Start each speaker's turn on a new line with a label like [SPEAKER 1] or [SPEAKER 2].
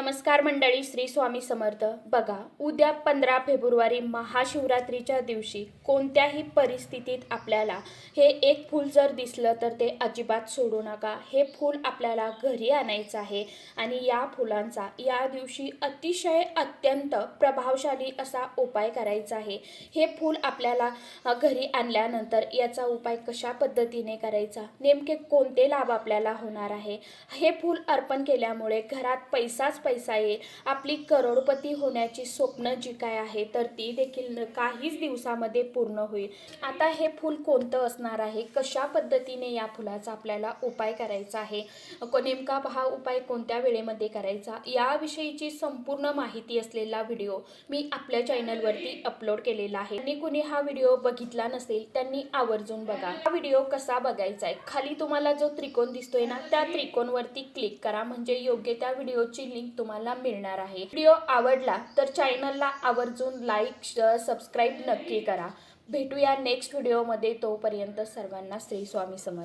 [SPEAKER 1] नमस्कार मंडळी, श्री स्वामी समर्थ. बघा, उद्या 15 फेब्रुवारी महाशिवरात्रीच्या दिवशी कोणत्याही परिस्थितीत आपल्याला हे एक फूल जर दिसलं तर ते अजिबात सोडू नका. हे फूल आपल्याला घरी आणायचं आहे आणि या फुलांचा या दिवशी अतिशय अत्यंत प्रभावशाली असा उपाय करायचा आहे. हे फूल आपल्याला घरी आणल्यानंतर याचा उपाय कशा पद्धतीने करायचा, नेमके कोणते लाभ आपल्याला होणार आहे, हे फूल अर्पण केल्यामुळे घरात पैसाच पैसा येईल. आपली करोडपती होण्याची स्वप्न जी काय आहे तर ती देखील काहीच दिवसामध्ये पूर्ण होईल. आता हे फूल कोणतं असणार आहे, कशा पद्धतीने या फुलाचा आपल्याला उपाय करायचा आहे, नेमका हा उपाय कोणत्या वेळेमध्ये करायचा, याविषयीची संपूर्ण माहिती असलेला व्हिडिओ मी आपल्या चॅनलवरती अपलोड केलेला आहे. आणि कुणी हा व्हिडिओ बघितला नसेल त्यांनी आवर्जून बघा. हा व्हिडिओ कसा बघायचा आहे, खाली तुम्हाला जो त्रिकोण दिसतोय ना, त्या त्रिकोणवरती क्लिक करा, म्हणजे योग्य त्या व्हिडिओची लिंक तुम्हाला मिळणार आहे. व्हिडिओ आवडला तर चॅनलला आवर्जून लाईक सबस्क्राईब नक्की करा. भेटूया नेक्स्ट व्हिडिओमध्ये. तोपर्यंत सर्वांना श्री स्वामी समर्थ.